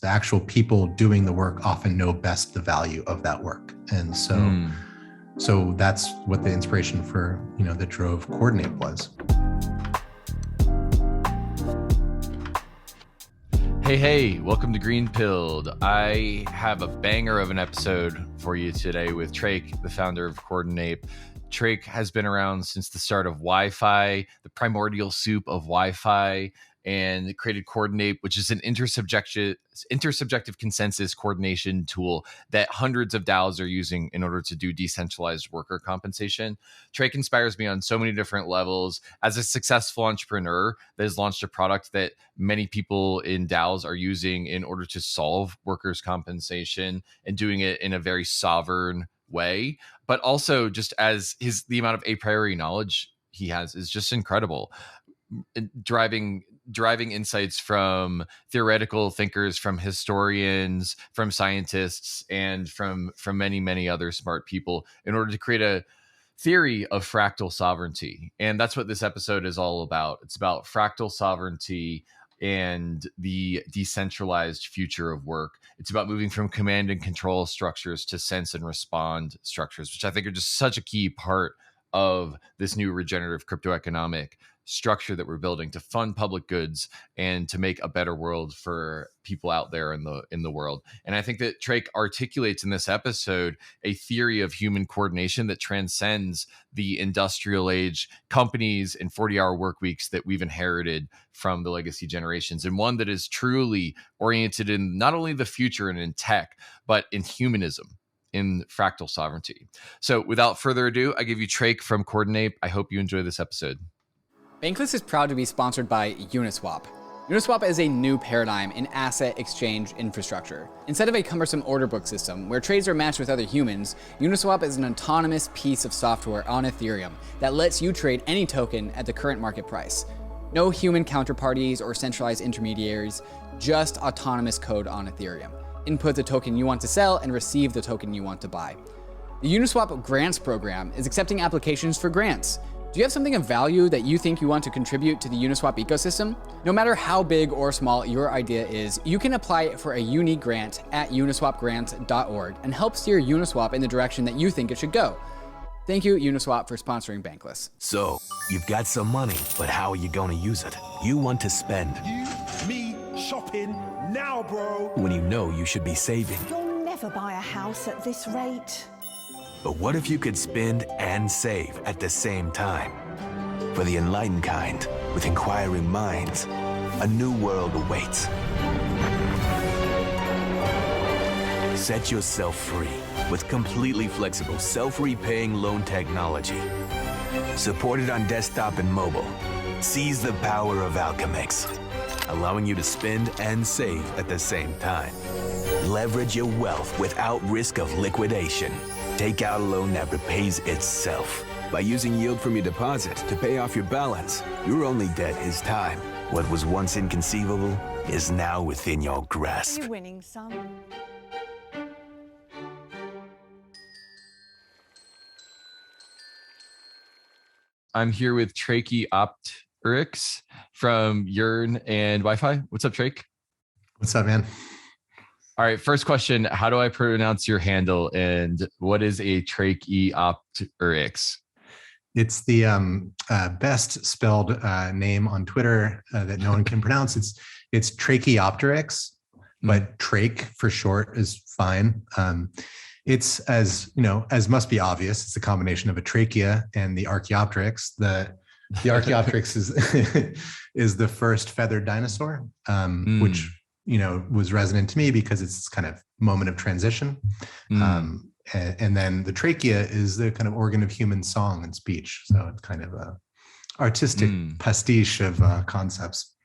the actual people doing the work often know best the value of that work. And so that's what the inspiration for, that drove Coordinape was. Hey, welcome to GreenPilled. I have a banger of an episode for you today with Trach, the founder of Coordinape. Trach has been around since the start of Wi-Fi, the primordial soup of Wi-Fi, and created Coordinape, which is an intersubjective consensus coordination tool that hundreds of DAOs are using in order to do decentralized worker compensation. Trach inspires me on so many different levels. As a successful entrepreneur that has launched a product that many people in DAOs are using in order to solve workers' compensation and doing it in a very sovereign way, but also just as the amount of a priori knowledge he has is just incredible. Driving insights from theoretical thinkers, from historians, from scientists, and from many other smart people in order to create a theory of fractal sovereignty. And that's what this episode is all about. It's about fractal sovereignty and the decentralized future of work. It's about moving from command and control structures to sense and respond structures, which I think are just such a key part of this new regenerative cryptoeconomic structure that we're building to fund public goods and to make a better world for people out there in the world. And I think that Trach articulates in this episode a theory of human coordination that transcends the industrial age companies and 40-hour work weeks that we've inherited from the legacy generations, and one that is truly oriented in not only the future and in tech, but in humanism, in fractal sovereignty. So without further ado, I give you Trach from Coordinape. I hope you enjoy this episode. Bankless is proud to be sponsored by Uniswap. Uniswap is a new paradigm in asset exchange infrastructure. Instead of a cumbersome order book system where trades are matched with other humans, Uniswap is an autonomous piece of software on Ethereum that lets you trade any token at the current market price. No human counterparties or centralized intermediaries, just autonomous code on Ethereum. Input the token you want to sell and receive the token you want to buy. The Uniswap Grants program is accepting applications for grants. Do you have something of value that you think you want to contribute to the Uniswap ecosystem? No matter how big or small your idea is, you can apply for a unique grant at uniswapgrants.org and help steer Uniswap in the direction that you think it should go. Thank you, Uniswap, for sponsoring Bankless. So, you've got some money, but how are you going to use it? You want to spend. You, me, shopping, now, bro. When you know you should be saving. You'll never buy a house at this rate. But what if you could spend and save at the same time? For the enlightened kind, with inquiring minds, a new world awaits. Set yourself free with completely flexible, self-repaying loan technology. Supported on desktop and mobile, seize the power of Alchemix, allowing you to spend and save at the same time. Leverage your wealth without risk of liquidation. Take out a loan that repays itself. By using yield from your deposit to pay off your balance, your only debt is time. What was once inconceivable is now within your grasp. You're winning, son. I'm here with Tracheopteryx from Yearn and Wi-Fi. What's up, Trach? What's up, man? All right, first question, how do I pronounce your handle and what is a Tracheopteryx? It's the best spelled name on Twitter that no one can pronounce. It's Tracheopteryx, but Trach for short is fine. It's as must be obvious, it's a combination of a trachea and the Archaeopteryx. The Archaeopteryx is the first feathered dinosaur, which was resonant to me because it's this kind of moment of transition. And then the trachea is the kind of organ of human song and speech. So it's kind of a artistic pastiche of concepts.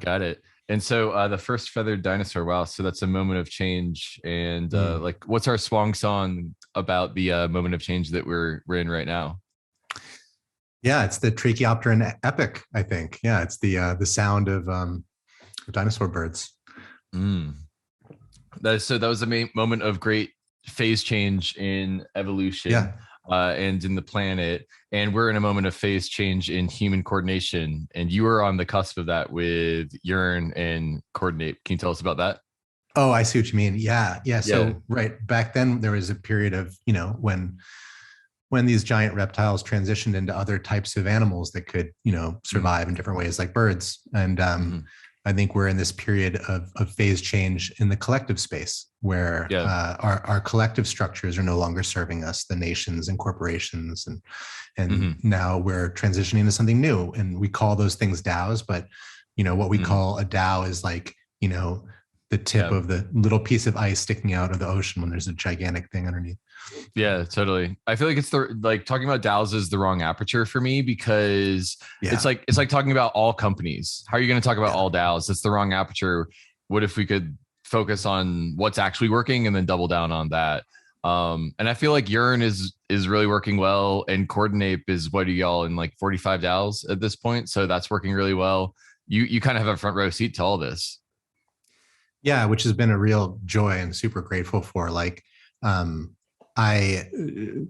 Got it. And so the first feathered dinosaur, wow. So that's a moment of change. And what's our swan song about the moment of change that we're in right now? Yeah, it's the Tracheopteran epic, I think. Yeah, it's the sound of dinosaur birds. That was a moment of great phase change in evolution, and in the planet, and we're in a moment of phase change in human coordination, and you were on the cusp of that with Yearn and Coordinape. Can you tell us about that? Oh, I see what you mean. Yeah. Yeah. So right back then there was a period of, when these giant reptiles transitioned into other types of animals that could, survive in different ways, like birds. And I think we're in this period of phase change in the collective space where our collective structures are no longer serving us, the nations and corporations. And now we're transitioning to something new. And we call those things DAOs, but what we call a DAO is like, the tip of the little piece of ice sticking out of the ocean when there's a gigantic thing underneath. Yeah, totally. I feel like it's talking about DAOs is the wrong aperture for me, because it's like talking about all companies. How are you going to talk about all DAOs? It's the wrong aperture. What if we could focus on what's actually working and then double down on that? And I feel like Yearn is really working well, and Coordinape is, what are y'all in, like 45 DAOs at this point? So that's working really well. You kind of have a front row seat to all this. Yeah, which has been a real joy and super grateful for. Like, I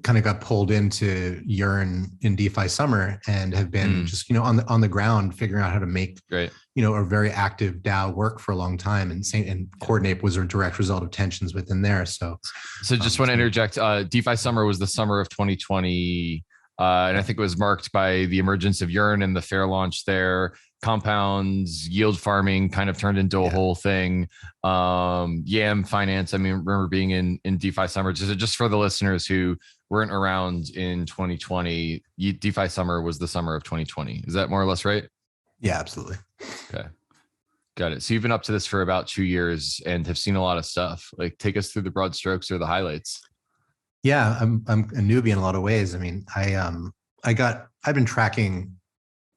kind of got pulled into Yearn in DeFi summer and have been just, on the ground figuring out how to make, a very active DAO work for a long time. And Coordinape was a direct result of tensions within there. So just want to interject. DeFi summer was the summer of 2020. And I think it was marked by the emergence of Yearn and the fair launch there. Compounds, yield farming kind of turned into a whole thing. Yearn Finance, I remember being in DeFi summer. Just for the listeners who weren't around in 2020, DeFi summer was the summer of 2020. Is that more or less right? Yeah, absolutely. Okay. Got it. So you've been up to this for about 2 years and have seen a lot of stuff. Like, take us through the broad strokes or the highlights. Yeah, I'm a newbie in a lot of ways. I've been tracking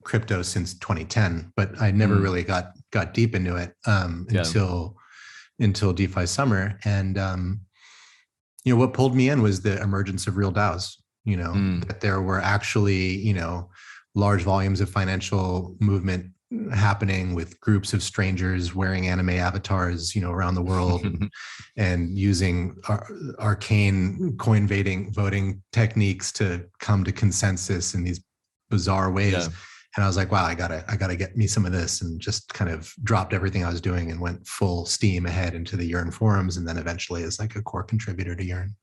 crypto since 2010, but I never really got deep into it until DeFi summer. And what pulled me in was the emergence of real DAOs. That there were actually large volumes of financial movement happening with groups of strangers wearing anime avatars, around the world and using arcane coin voting techniques to come to consensus in these bizarre ways. Yeah. And I was like, wow, I gotta get me some of this, and just kind of dropped everything I was doing and went full steam ahead into the Yearn forums, and then eventually as like a core contributor to Yearn.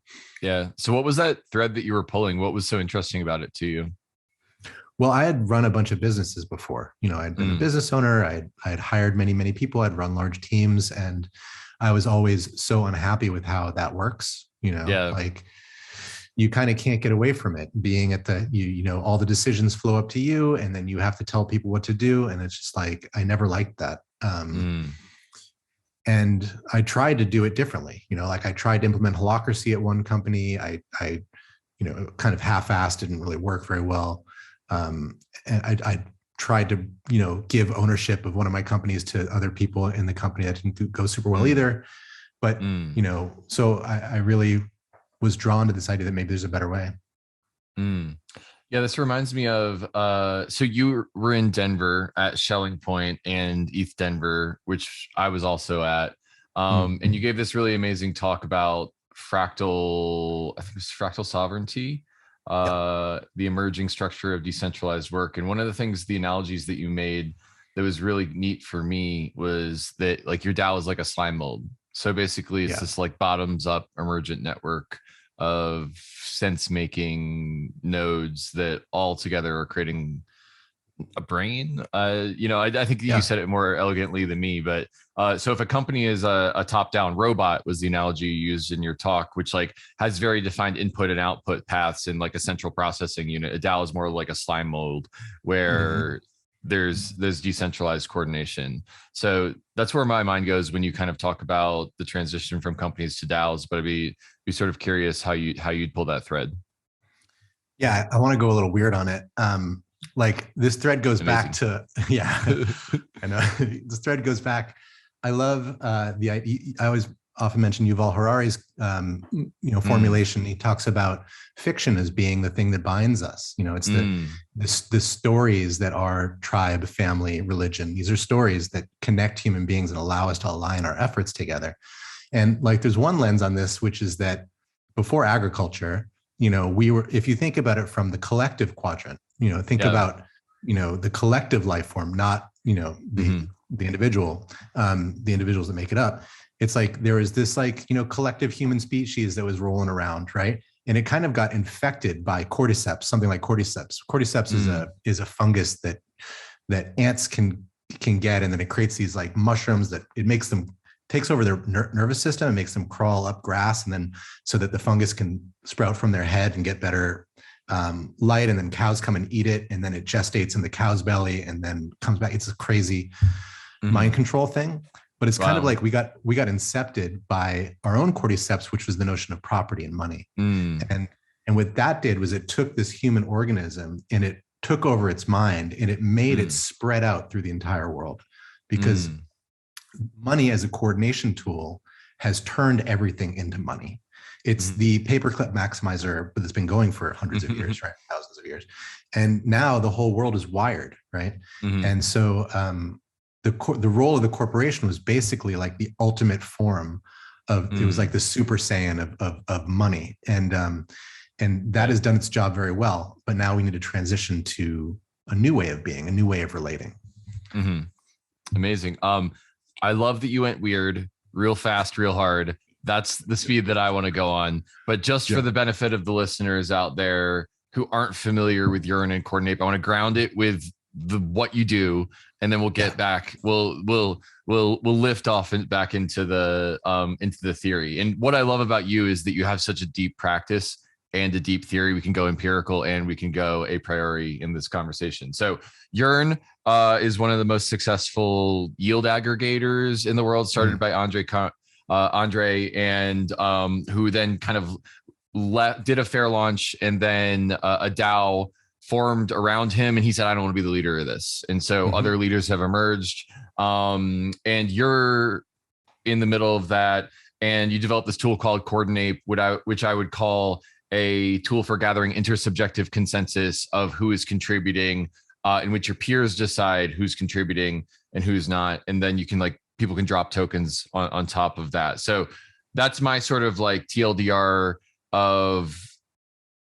Yeah. So what was that thread that you were pulling? What was so interesting about it to you? Well, I had run a bunch of businesses before. I'd been a business owner. I had hired many, many people. I'd run large teams, and I was always so unhappy with how that works. Like, you kind of can't get away from it. Being at all the decisions flow up to you, and then you have to tell people what to do. And it's just like, I never liked that. And I tried to do it differently. Like, I tried to implement holacracy at one company. I kind of half-assed, didn't really work very well. And I tried to, give ownership of one of my companies to other people in the company. That didn't go super well either. But, so I really was drawn to this idea that maybe there's a better way. Yeah, this reminds me of, so you were in Denver at Shelling Point and ETH Denver, which I was also at. And you gave this really amazing talk about fractal, I think it was fractal sovereignty. The emerging structure of decentralized work. And one of the things, the analogies that you made that was really neat for me was that, like, your DAO is like a slime mold. So basically it's this like bottoms up emergent network of sense making nodes that all together are creating a brain. I think you said it more elegantly than me, but so if a company is a top-down robot, was the analogy you used in your talk, which like has very defined input and output paths and like a central processing unit, a DAO is more like a slime mold where there's decentralized coordination. So that's where my mind goes when you kind of talk about the transition from companies to DAOs, but I'd be sort of curious how you'd pull that thread. Yeah, I want to go a little weird on it. Like, this thread goes back to, I know this thread goes back. I love the idea. I always often mention Yuval Harari's, formulation. He talks about fiction as being the thing that binds us. It's the stories that are tribe, family, religion. These are stories that connect human beings and allow us to align our efforts together. And like, there's one lens on this, which is that before agriculture, if you think about it from the collective quadrant, think about, the collective life form, not, the individual, the individuals that make it up. it's like there was this like, collective human species that was rolling around, right? And it kind of got infected by cordyceps, something like cordyceps. Cordyceps is a fungus that ants can get, and then it creates these like mushrooms that it makes them takes over their nervous system and makes them crawl up grass, and then so that the fungus can sprout from their head and get better light, and then cows come and eat it, and then it gestates in the cow's belly and then comes back. It's a crazy mind control thing. But it's kind of like we got incepted by our own cordyceps, which was the notion of property and money. And what that did was it took this human organism and it took over its mind, and it made it spread out through the entire world, because money as a coordination tool has turned everything into money. It's the paperclip maximizer that's been going for hundreds of years, right? Thousands of years. And now the whole world is wired, right? And so the role of the corporation was basically like the ultimate form of, it was like the Super Saiyan of money. And that has done its job very well. But now we need to transition to a new way of being, a new way of relating. Amazing. I love that you went weird, real fast, real hard. That's the speed that I want to go on. But just for the benefit of the listeners out there who aren't familiar with Yearn and Coordinape, I want to ground it with what you do, and then we'll get back. We'll lift off and back into the theory. And what I love about you is that you have such a deep practice and a deep theory. We can go empirical and we can go a priori in this conversation. So Yearn is one of the most successful yield aggregators in the world, started by Andre, and who then kind of did a fair launch, and then a DAO formed around him, and he said, I don't want to be the leader of this. And so other leaders have emerged, and you're in the middle of that, and you developed this tool called Coordinape, which I would call a tool for gathering intersubjective consensus of who is contributing, in which your peers decide who's contributing and who's not. And then you can people can drop tokens on top of that. So that's my sort of like TLDR of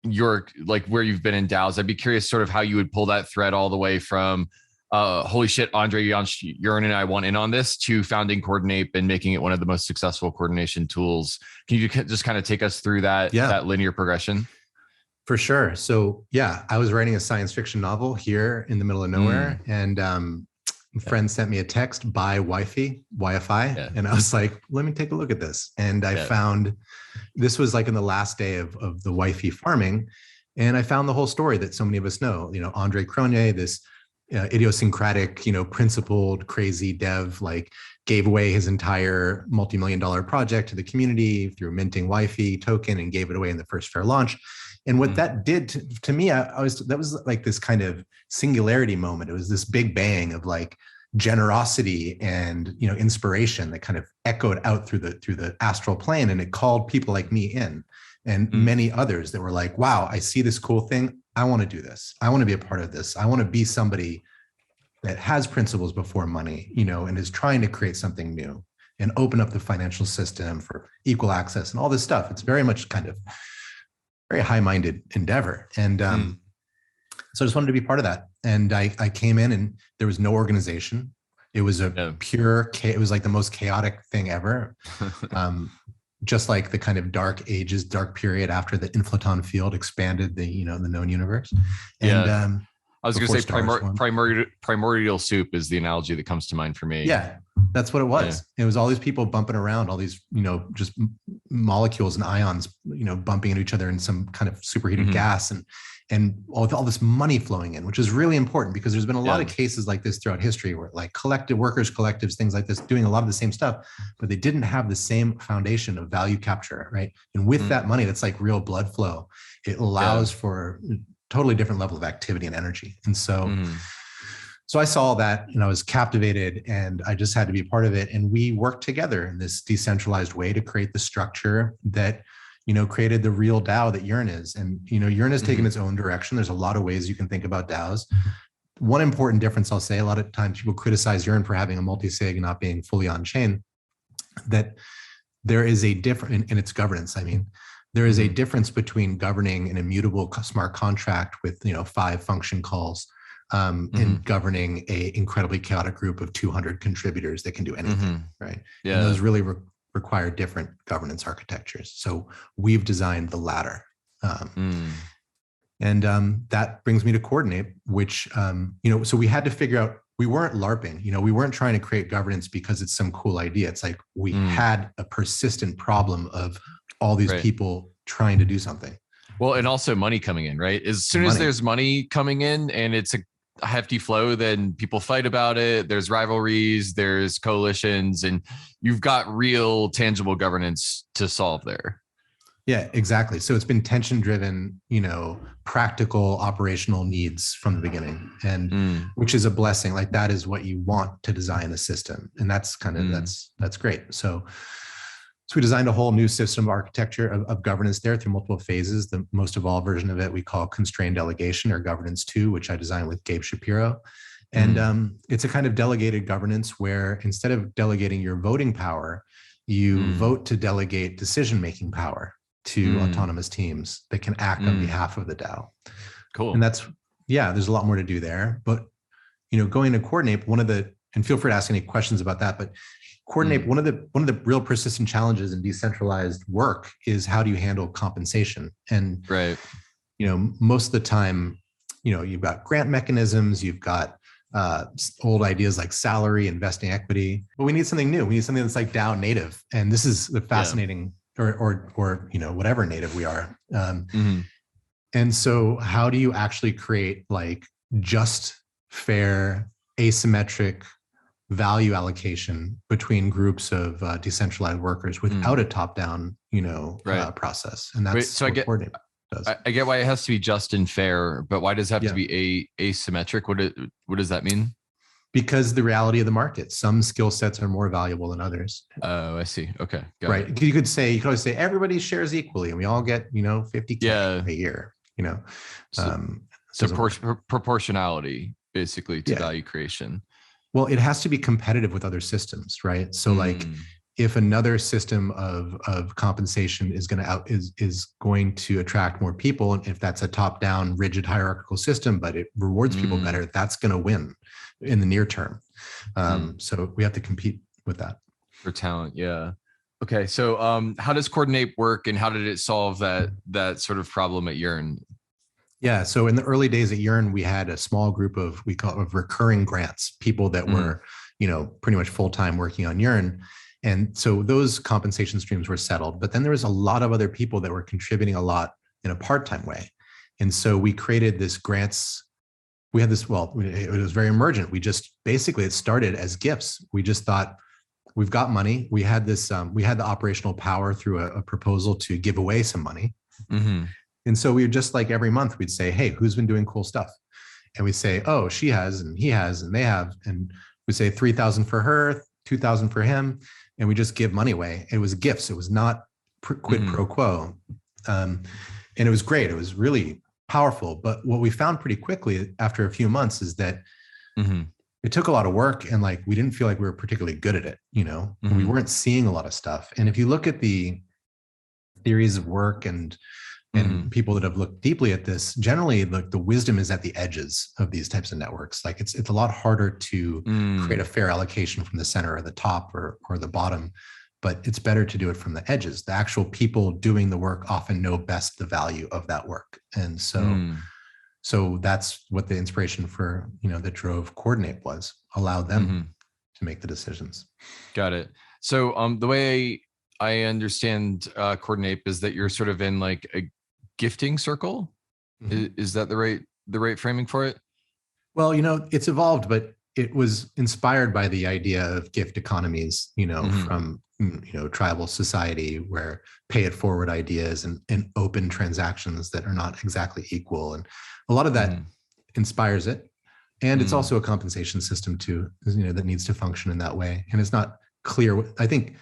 your where you've been in DAOs. I'd be curious sort of how you would pull that thread all the way from holy shit, Andre, Yearn and I want in on this, to founding Coordinape and making it one of the most successful coordination tools. Can you just kind of take us through that linear progression? For sure. So I was writing a science fiction novel here in the middle of nowhere, and a friend sent me a text, buy Wi-Fi. And I was like, let me take a look at this. And I found, this was like in the last day of the Wi-Fi farming. And I found the whole story that so many of us know, Andre Cronje, this idiosyncratic, principled, crazy dev, gave away his entire multi-million-dollar project to the community through minting Wi-Fi token, and gave it away in the first fair launch. And what that did to me, that was like this kind of singularity moment. It was this big bang of generosity and inspiration that kind of echoed out through the astral plane, and it called people like me in, and many others that were like, wow, I see this cool thing. I want to do this. I want to be a part of this. I want to be somebody that has principles before money, and is trying to create something new and open up the financial system for equal access and all this stuff. It's very much kind of very high-minded endeavor. And so I just wanted to be part of that. And I came in, and there was no organization. It was it was like the most chaotic thing ever. Just like the kind of dark period after the inflaton field expanded the known universe. And I was going to say primordial soup is the analogy that comes to mind for me. Yeah, that's what it was. It was all these people bumping around, all these, just molecules and ions, bumping into each other in some kind of superheated gas, and all this money flowing in, which is really important, because there's been a lot of cases like this throughout history where workers collectives, things like this, doing a lot of the same stuff, but they didn't have the same foundation of value capture, right? And with that money, that's like real blood flow. It allows for totally different level of activity and energy. And so, so I saw that, and I was captivated, and I just had to be a part of it. And we worked together in this decentralized way to create the structure that, created the real DAO that Yearn is. And, Yearn has taken its own direction. There's a lot of ways you can think about DAOs. One important difference I'll say, a lot of times people criticize Yearn for having a multi-sig and not being fully on chain, that there is a difference in its governance. I mean, there is a difference between governing an immutable smart contract with 5 function calls and governing a incredibly chaotic group of 200 contributors that can do anything, right? Yeah. And those really require different governance architectures. So we've designed the latter. And that brings me to Coordinape, which, so we had to figure out, we weren't LARPing, we weren't trying to create governance because it's some cool idea. It's like we had a persistent problem of all these people trying to do something. Well, and also money coming in, right? As soon as there's money coming in and it's a hefty flow, then people fight about it. There's rivalries, there's coalitions, and you've got real tangible governance to solve there. Yeah, exactly. So it's been tension driven, practical operational needs from the beginning, and which is a blessing. Like that is what you want to design a system. And that's kind of, that's great. So we designed a whole new system architecture of governance there through multiple phases. The most evolved version of it we call constrained delegation, or governance 2, which I designed with Gabe Shapiro. And it's a kind of delegated governance where instead of delegating your voting power, you vote to delegate decision-making power to autonomous teams that can act on behalf of the DAO. Cool. And there's a lot more to do there. But, going to Coordinape, and feel free to ask any questions about that, but Coordinape, one of the real persistent challenges in decentralized work is how do you handle compensation? And, most of the time, you've got grant mechanisms, you've got old ideas like salary, investing equity, but we need something new. We need something that's like DAO native. And this is the fascinating, or whatever native we are. And so how do you actually create like just, fair, asymmetric value allocation between groups of decentralized workers without a top-down, process? And that's what Coordinape does. I get why it has to be just and fair, but why does it have to be asymmetric? What does that mean? Because the reality of the market, some skill sets are more valuable than others. Oh, I see. Okay. Right. You could always say everybody shares equally and we all get, $50K a year, So proportionality basically to value creation. Well, it has to be competitive with other systems, right? So like if another system of compensation is going to attract more people, and if that's a top-down rigid hierarchical system, but it rewards people better, that's going to win in the near term. So we have to compete with that. For talent, yeah. Okay, so how does Coordinape work, and how did it solve that sort of problem at Yearn? Yeah, so in the early days at Yearn, we had a small group of recurring grants, people that were, pretty much full-time working on Yearn. And so those compensation streams were settled, but then there was a lot of other people that were contributing a lot in a part-time way. And so we created this grants. We had this, it was very emergent. We just, basically it started as gifts. We just thought, we've got money. We had this, we had the operational power through a proposal to give away some money. And so we would just like every month we'd say, hey, who's been doing cool stuff? And we'd say, oh, she has, and he has, and they have. And we'd say 3,000 for her, 2,000 for him. And we just give money away. It was gifts. It was not quid pro quo. And it was great. It was really powerful. But what we found pretty quickly after a few months is that it took a lot of work, and like we didn't feel like we were particularly good at it. We weren't seeing a lot of stuff. And if you look at the theories of work and people that have looked deeply at this, generally the wisdom is at the edges of these types of networks. Like it's a lot harder to create a fair allocation from the center or the top or the bottom, but it's better to do it from the edges. The actual people doing the work often know best the value of that work. And so that's what the inspiration for, that drove Coordinape was, allowed them to make the decisions. Got it. So the way I understand Coordinape is that you're sort of in like a gifting circle. Is that the right framing for it? Well, it's evolved, but it was inspired by the idea of gift economies, from tribal society, where pay it forward ideas and open transactions that are not exactly equal, and a lot of that inspires it. And it's also a compensation system too, that needs to function in that way. And it's not clear. I think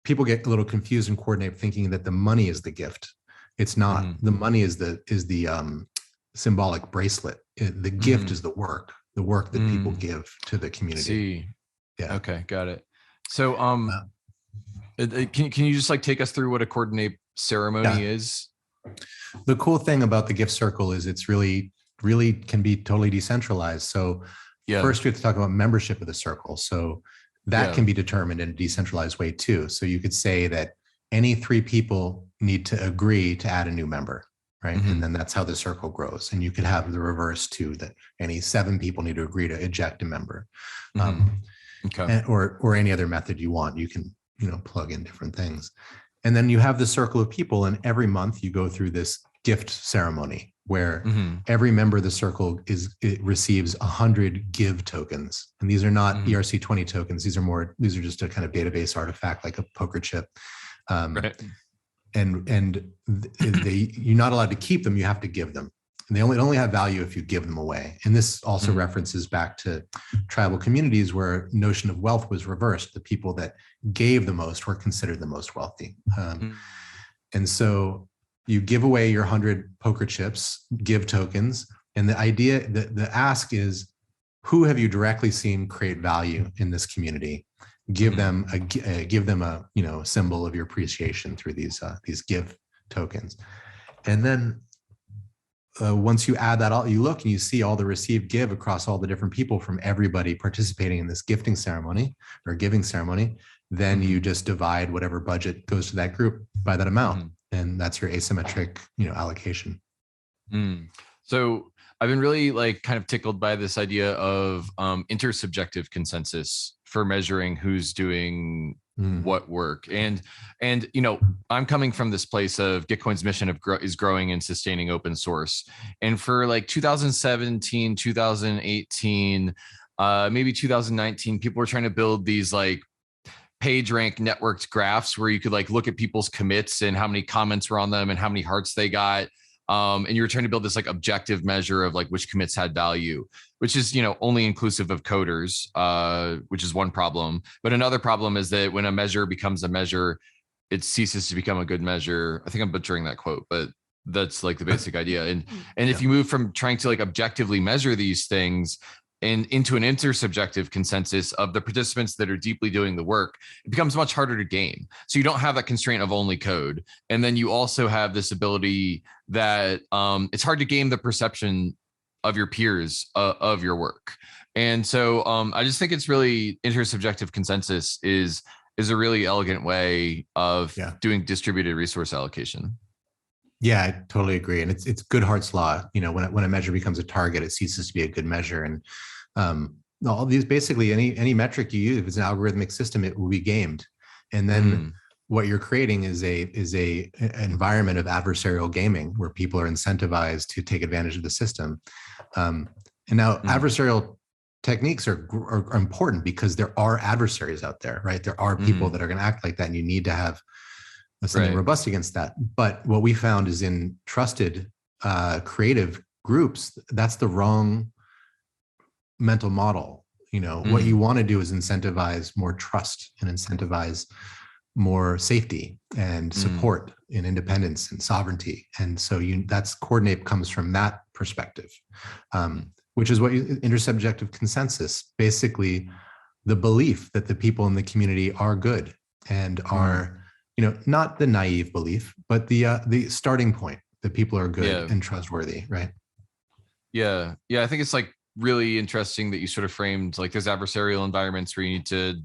people get a little confused in Coordinape, thinking that the money is the gift. It's not. The money is the symbolic bracelet. The gift is the work that people give to the community. See. Yeah. Okay. Got it. So, can you just like take us through what a Coordinape ceremony is? The cool thing about the gift circle is it's really can be totally decentralized. So first we have to talk about membership of the circle. So that can be determined in a decentralized way too. So you could say that any 3 people need to agree to add a new member, right? And then that's how the circle grows. And you could have the reverse too, that any 7 people need to agree to eject a member. Or any other method you want. You can, plug in different things. And then you have the circle of people, and every month you go through this gift ceremony where every member of the circle receives 100 give tokens. And these are not ERC20 tokens. These are just a kind of database artifact, like a poker chip. Right. And you're not allowed to keep them. You have to give them. And they only have value if you give them away. And this also references back to tribal communities where notion of wealth was reversed. The people that gave the most were considered the most wealthy. And so you give away your 100 poker chips, give tokens. And the idea, the ask is, who have you directly seen create value in this community? Give them a symbol of your appreciation through these give tokens. And then once you add that all, you look and you see all the received give across all the different people from everybody participating in this gifting ceremony or giving ceremony, then you just divide whatever budget goes to that group by that amount. And that's your asymmetric, allocation. So I've been really kind of tickled by this idea of intersubjective consensus for measuring who's doing what work. And I'm coming from this place of Gitcoin's mission is growing and sustaining open source. And for 2017, 2018, maybe 2019, people were trying to build these page rank networked graphs where you could look at people's commits and how many comments were on them and how many hearts they got. And you were trying to build this objective measure of which commits had value, which is, only inclusive of coders, which is one problem. But another problem is that when a measure becomes a measure, it ceases to become a good measure. I think I'm butchering that quote, but that's the basic idea. And if you move from trying to objectively measure these things and into an intersubjective consensus of the participants that are deeply doing the work, it becomes much harder to game. So you don't have that constraint of only code. And then you also have this ability that it's hard to game the perception of your peers of your work. And so I just think it's really intersubjective consensus is a really elegant way of doing distributed resource allocation. Yeah, I totally agree. And it's Goodhart's law. When a measure becomes a target, it ceases to be a good measure. And all these, basically any metric you use, if it's an algorithmic system, it will be gamed. And then what you're creating is a environment of adversarial gaming where people are incentivized to take advantage of the system. And now adversarial techniques are important because there are adversaries out there, right? There are people that are going to act like that, and you need to have something robust against that. But what we found is in trusted creative groups, that's the wrong mental model. What you want to do is incentivize more trust and incentivize more safety and support and independence and sovereignty. And so that's Coordinape comes from that perspective, which is what intersubjective consensus, basically the belief that the people in the community are good and are, not the naive belief, but the starting point that people are good and trustworthy, right? Yeah. I think it's really interesting that you sort of framed there's adversarial environments where you need to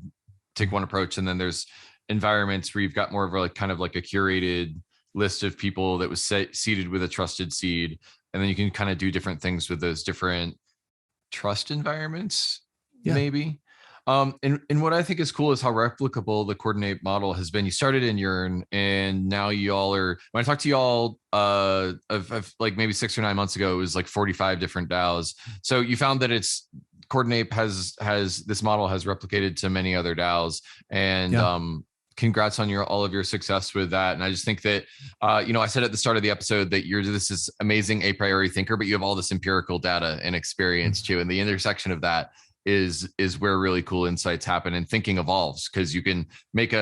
take one approach, and then there's environments where you've got more of a kind of a curated list of people that was seeded with a trusted seed, and then you can kind of do different things with those different trust environments, maybe. And what I think is cool is how replicable the Coordinape model has been. You started in Yearn, and now y'all are, when I talked to y'all of maybe 6 or 9 months ago, it was 45 different DAOs. So you found that Coordinape has this model has replicated to many other DAOs, and congrats on all of your success with that. And I just think that, I said at the start of the episode that this is amazing a priori thinker, but you have all this empirical data and experience too. And the intersection of that is where really cool insights happen and thinking evolves, because you can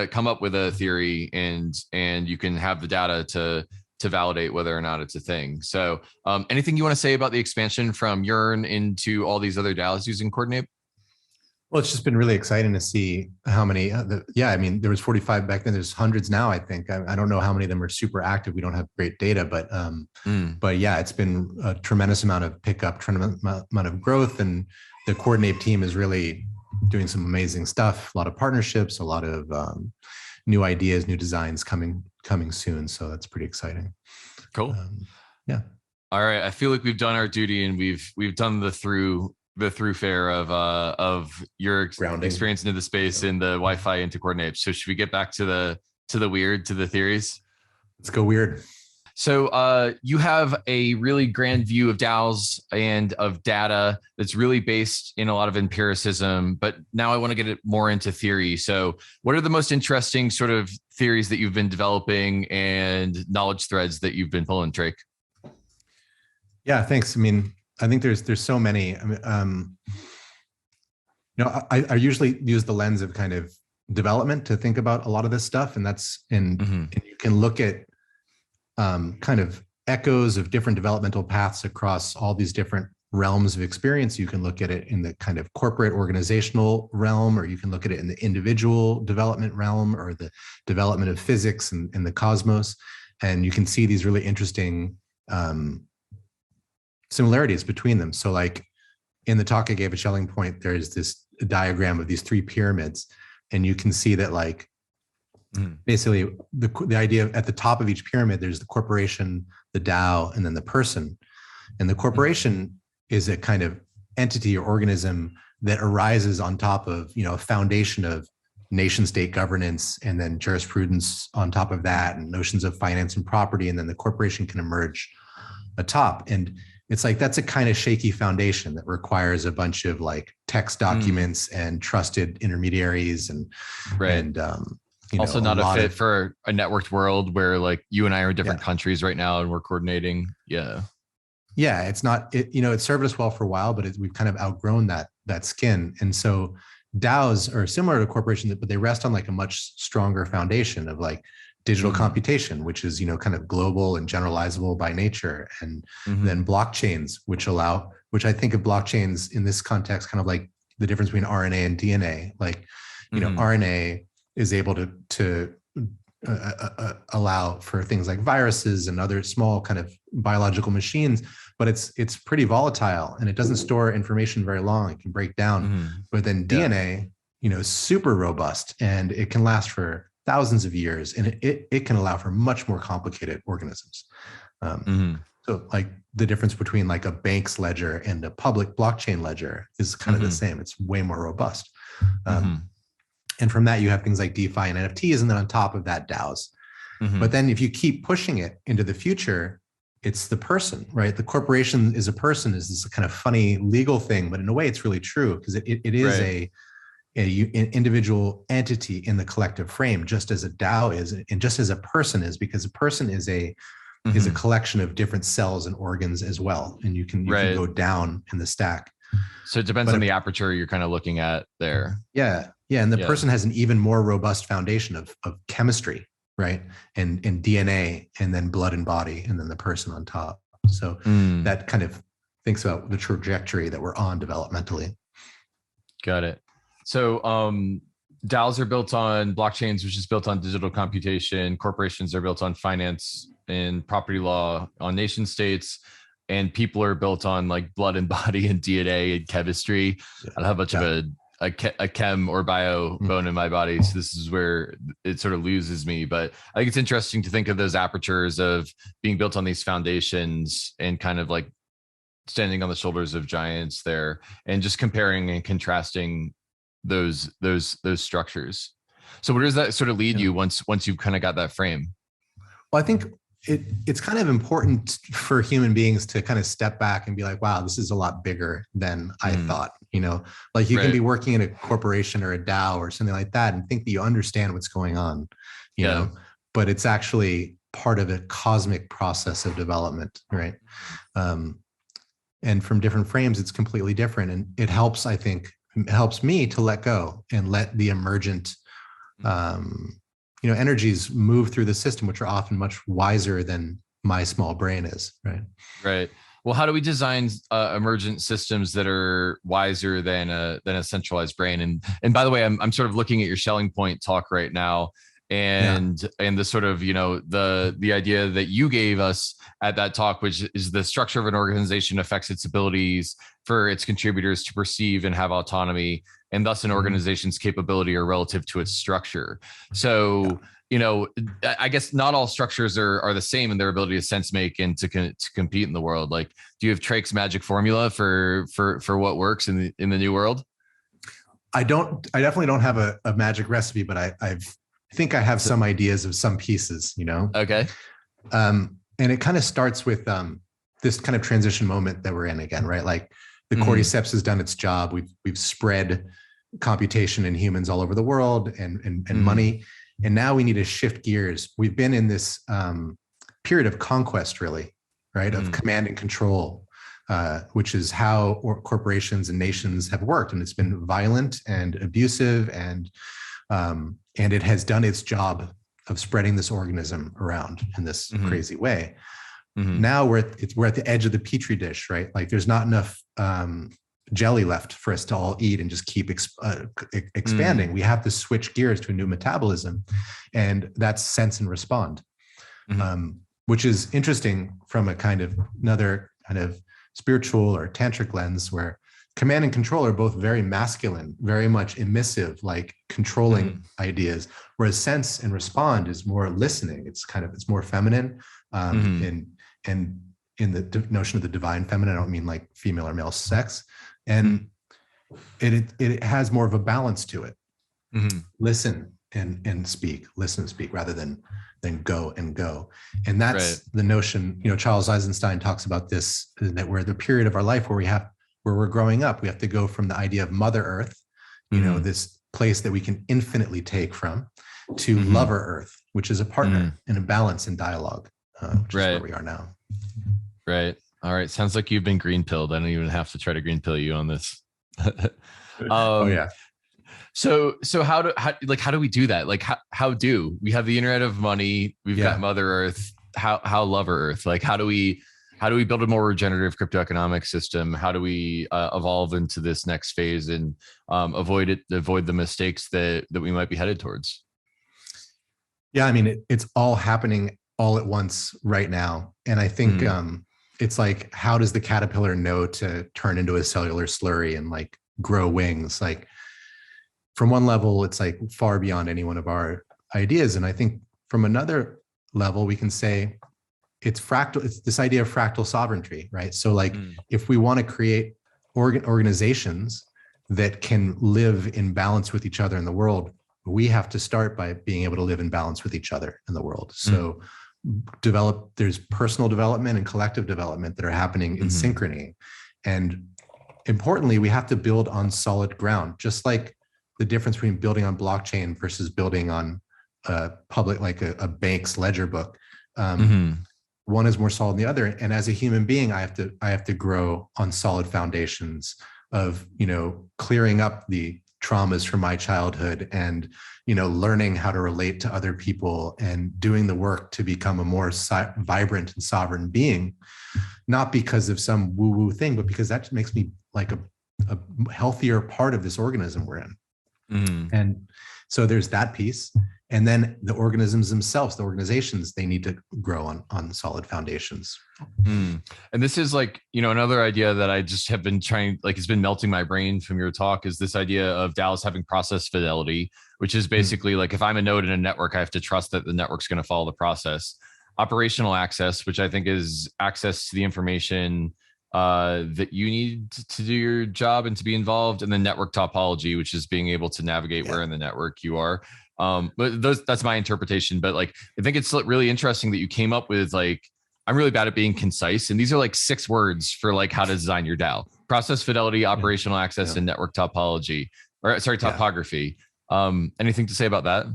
come up with a theory and you can have the data to validate whether or not it's a thing. So anything you want to say about the expansion from Yearn into all these other DAOs using Coordinape? Well, it's just been really exciting to see how many, there was 45 back then, there's hundreds now, I think. I don't know how many of them are super active. We don't have great data, but it's been a tremendous amount of pickup, tremendous amount of growth. And the Coordinape team is really doing some amazing stuff, a lot of partnerships, a lot of new ideas, new designs coming soon. So that's pretty exciting. Cool. Yeah. All right. I feel like we've done our duty, and we've done the thoroughfare of your Grounding. experience into the space and the Wi-Fi into Coordinape. So should we get back to the weird, to the theories? Let's go weird. So you have a really grand view of DAOs and of data that's really based in a lot of empiricism, but now I want to get it more into theory. So what are the most interesting sort of theories that you've been developing and knowledge threads that you've been pulling, Trach? Yeah, thanks. I mean, I think there's so many. I mean, I usually use the lens of kind of development to think about a lot of this stuff, and and you can look at kind of echoes of different developmental paths across all these different realms of experience. You can look at it in the kind of corporate organizational realm, or you can look at it in the individual development realm, or the development of physics and the cosmos. And you can see these really interesting similarities between them. So like in the talk I gave at Schelling Point, there's this diagram of these three pyramids, and you can see that like basically the idea at the top of each pyramid, there's the corporation, the DAO, and then the person. And the corporation is a kind of entity or organism that arises on top of, a foundation of nation state governance, and then jurisprudence on top of that, and notions of finance and property. And then the corporation can emerge atop. And it's like, that's a kind of shaky foundation that requires a bunch of like text documents and trusted intermediaries and, also not a fit for a networked world where like you and I are in different countries right now and we're coordinating. Yeah. Yeah. It's not, it served us well for a while, but we've kind of outgrown that skin. And so DAOs are similar to corporations, but they rest on like a much stronger foundation of like digital computation, which is, kind of global and generalizable by nature. And then blockchains, which I think of blockchains in this context, kind of like the difference between RNA and DNA. Like, RNA is able to allow for things like viruses and other small kind of biological machines, but it's pretty volatile and it doesn't store information very long. It can break down. But then DNA, is super robust and it can last for thousands of years, and it can allow for much more complicated organisms. So like the difference between like a bank's ledger and a public blockchain ledger is kind of the same. It's way more robust. And from that, you have things like DeFi and NFTs, and then on top of that, DAOs. But then if you keep pushing it into the future, it's the person, right? The corporation is a person, is this kind of funny legal thing, but in a way it's really true, because it is an individual entity in the collective frame, just as a DAO is, and just as a person is, because a person is a collection of different cells and organs as well. And you can go down in the stack. So it depends on the aperture you're kind of looking at there. Yeah. And the person has an even more robust foundation of chemistry, right? And DNA, and then blood and body, and then the person on top. So that kind of thinks about the trajectory that we're on developmentally. Got it. So DAOs are built on blockchains, which is built on digital computation. Corporations are built on finance and property law on nation states. And people are built on like blood and body and DNA and chemistry. I don't have much of a chem or bio bone in my body. So this is where it sort of loses me. But I think it's interesting to think of those apertures of being built on these foundations and kind of like standing on the shoulders of giants there, and just comparing and contrasting those structures. So where does that sort of lead you once you've kind of got that frame? Well, I think it's kind of important for human beings to kind of step back and be like, wow, this is a lot bigger than I thought. Like you can be working in a corporation or a DAO or something like that and think that you understand what's going on, you know, but it's actually part of a cosmic process of development, right? And from different frames, it's completely different. And it helps, I think, helps me to let go and let the emergent energies move through the system, which are often much wiser than my small brain is. Right. Well, how do we design emergent systems that are wiser than a centralized brain? And by the way, I'm sort of looking at your Schelling Point talk right now, and the sort of the idea that you gave us at that talk, which is the structure of an organization affects its abilities for its contributors to perceive and have autonomy. and thus an organization's capability are relative to its structure. So, I guess not all structures are the same in their ability to sense make and to compete in the world. Like, do you have Trach's magic formula for what works in the new world? I definitely don't have a magic recipe, but I think I have some ideas of some pieces, Okay. And it kind of starts with this kind of transition moment that we're in again, right? Like the cordyceps has done its job. We've spread computation in humans all over the world and money. And now we need to shift gears. We've been in this period of conquest, really, right? Of command and control, which is how corporations and nations have worked. And it's been violent and abusive, and it has done its job of spreading this organism around in this crazy way. Now we're at the edge of the petri dish, right? Like there's not enough jelly left for us to all eat and just keep expanding. We have to switch gears to a new metabolism, and that's sense and respond, which is interesting from a kind of another kind of spiritual or tantric lens, where command and control are both very masculine, very much emissive, like controlling ideas, whereas sense and respond is more listening. It's more feminine, and in the notion of the divine feminine, I don't mean like female or male sex. And it has more of a balance to it. Listen and speak, listen and speak, rather than go and go. And that's the notion, Charles Eisenstein talks about this, that we're at the period of our life where we're growing up. We have to go from the idea of Mother Earth, this place that we can infinitely take from, to Lover Earth, which is a partner in a balance and dialogue, which is where we are now. Right. All right. Sounds like you've been green pilled. I don't even have to try to green pill you on this. Oh yeah. So how do we do that? Like how do we have the internet of money? We've got Mother Earth. How Lover Earth? Like how do we build a more regenerative crypto economic system? How do we evolve into this next phase and avoid the mistakes that we might be headed towards? Yeah, I mean it's all happening all at once right now, and I think it's like, how does the caterpillar know to turn into a cellular slurry and like grow wings? Like from one level, it's like far beyond any one of our ideas. And I think from another level, we can say it's fractal. It's this idea of fractal sovereignty, right? So like if we want to create organizations that can live in balance with each other in the world, we have to start by being able to live in balance with each other in the world. So there's personal development and collective development that are happening in synchrony. And importantly, we have to build on solid ground, just like the difference between building on blockchain versus building on public, like a bank's ledger book. One is more solid than the other. And as a human being, I have to grow on solid foundations of, clearing up the traumas from my childhood and, learning how to relate to other people and doing the work to become a more vibrant and sovereign being, not because of some woo-woo thing, but because that makes me like a healthier part of this organism we're in. And so there's that piece. And then the organisms themselves, the organizations, they need to grow on solid foundations. And this is like, another idea that I just have been trying, like it's been melting my brain from your talk, is this idea of DAOs having process fidelity, which is basically like, if I'm a node in a network, I have to trust that the network's going to follow the process. Operational access, which I think is access to the information that you need to do your job and to be involved. And then network topology, which is being able to navigate where in the network you are. But that's my interpretation. But like, I think it's really interesting that you came up with like, I'm really bad at being concise. And these are like 6 words for like how to design your DAO: process fidelity, operational access, and network topology, topography. Anything to say about that?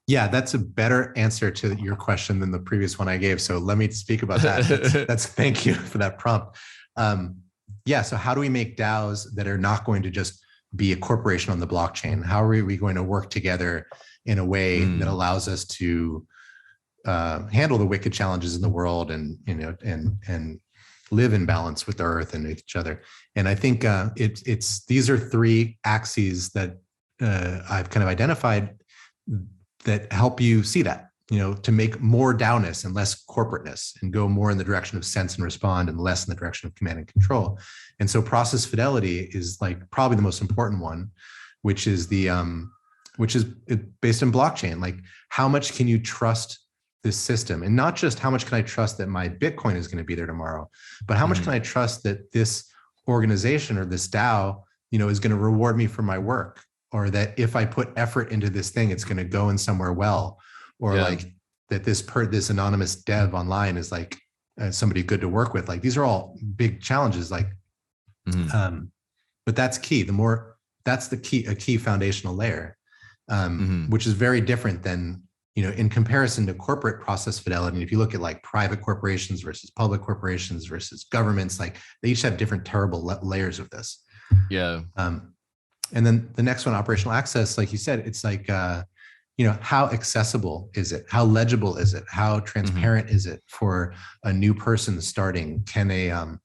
Yeah, that's a better answer to your question than the previous one I gave. So let me speak about that. That's thank you for that prompt. So how do we make DAOs that are not going to just be a corporation on the blockchain? How are we going to work together in a way that allows us to handle the wicked challenges in the world and live in balance with the earth and with each other? And I think these are 3 axes that I've kind of identified that help you see that. to make more DAO-ness and less corporateness and go more in the direction of sense and respond and less in the direction of command and control. And so process fidelity is like probably the most important one, which is based on blockchain. Like, how much can you trust this system? And not just how much can I trust that my Bitcoin is going to be there tomorrow, but how much can I trust that this organization or this DAO, is going to reward me for my work, or that if I put effort into this thing, it's going to go in somewhere well, or like that this anonymous dev online is like somebody good to work with. Like, these are all big challenges. Like, but that's key. That's a key foundational layer, which is very different than, in comparison to corporate process fidelity. If you look at like private corporations versus public corporations versus governments, like they each have different terrible layers of this. Yeah. And then the next one, operational access, like you said, it's like, how accessible is it? How legible is it? How transparent is it for a new person starting? Can a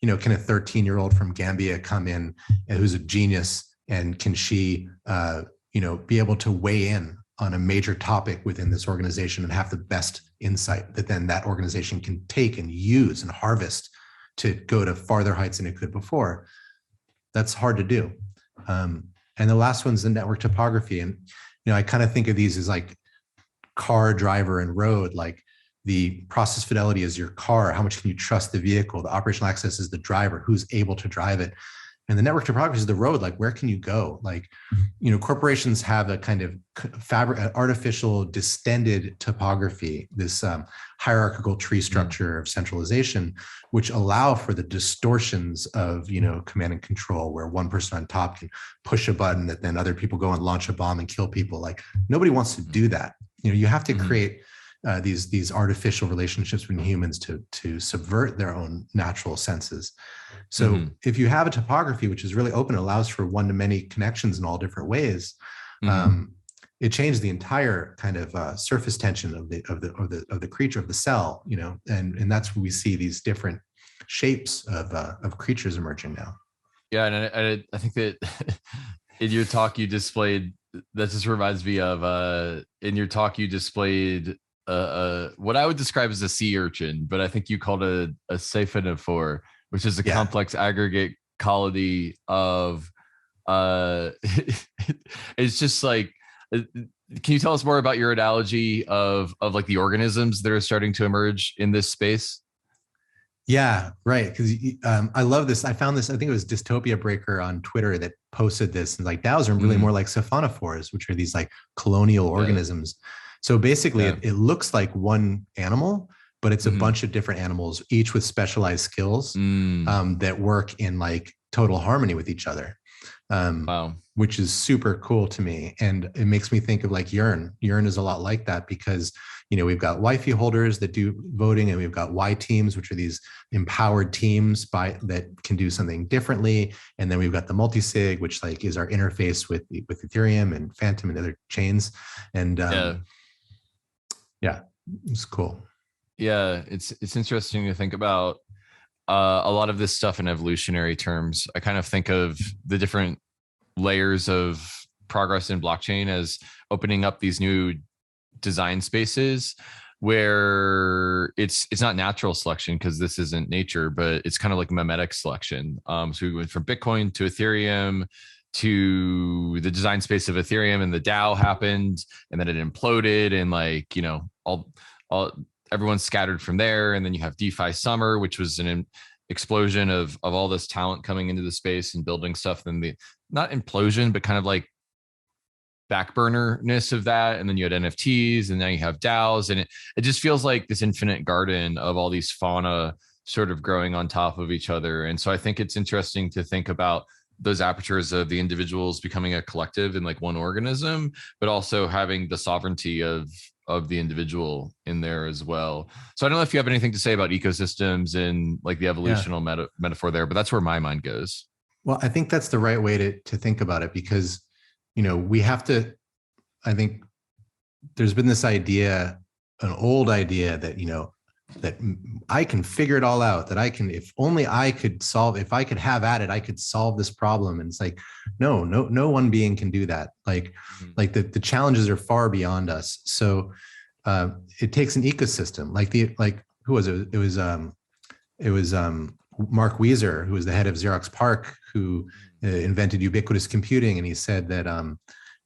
13-year-old from Gambia come in and who's a genius, and can she, be able to weigh in on a major topic within this organization and have the best insight that then that organization can take and use and harvest to go to farther heights than it could before? That's hard to do. And the last one's the network topography. And, I kind of think of these as like car, driver, and road. Like, the process fidelity is your car. How much can you trust the vehicle? The operational access is the driver, who's able to drive it. And the network topography is the road. Like, where can you go? Like, corporations have a kind of artificial distended topography, this hierarchical tree structure of centralization, which allow for the distortions of, command and control, where one person on top can push a button that then other people go and launch a bomb and kill people. Like, nobody wants to do that. You have to create these artificial relationships between humans to subvert their own natural senses. So if you have a topography which is really open, allows for one-to-many connections in all different ways, it changes the entire kind of surface tension of the creature, of the cell, and that's where we see these different shapes of creatures emerging now. Yeah, and I think that in your talk you displayed, that just reminds me of in your talk you displayed what I would describe as a sea urchin, but I think you called it a Siphonophore, which is a complex aggregate colony of it's just like, can you tell us more about your analogy of like the organisms that are starting to emerge in this space? Yeah, right. Because I love this. I found this, I think it was Dystopia Breaker on Twitter that posted this, and like DAOs are really more like Siphonophores, which are these like colonial organisms. So basically it looks like one animal, but it's a bunch of different animals, each with specialized skills that work in like total harmony with each other, which is super cool to me. And it makes me think of like Yearn. Yearn is a lot like that because, we've got wifey holders that do voting, and we've got Y teams, which are these empowered teams that can do something differently. And then we've got the multisig, which like is our interface with Ethereum and Phantom and other chains. And it's cool. Yeah, it's interesting to think about a lot of this stuff in evolutionary terms. I kind of think of the different layers of progress in blockchain as opening up these new design spaces where it's not natural selection, because this isn't nature, but it's kind of like mimetic selection. So we went from Bitcoin to Ethereum to the design space of Ethereum, and the DAO happened, and then it imploded, and like, all everyone's scattered from there. And then you have DeFi summer, which was an explosion of all this talent coming into the space and building stuff. Then the not implosion, but kind of like backburnerness of that. And then you had NFTs, and now you have DAOs, and it just feels like this infinite garden of all these fauna sort of growing on top of each other. And so I think it's interesting to think about those apertures of the individuals becoming a collective in like one organism, but also having the sovereignty of the individual in there as well. So I don't know if you have anything to say about ecosystems and like the evolutional metaphor there, but that's where my mind goes. Well, I think that's the right way to think about it, because, we have to, I think there's been this idea, an old idea that, that I can figure it all out, that I can, if only I could solve, if I could have at it, I could solve this problem. And it's like, no one being can do that. Like the challenges are far beyond us. So, it takes an ecosystem. Who was it? It was Mark Weiser, who was the head of Xerox PARC, who invented ubiquitous computing, and he said that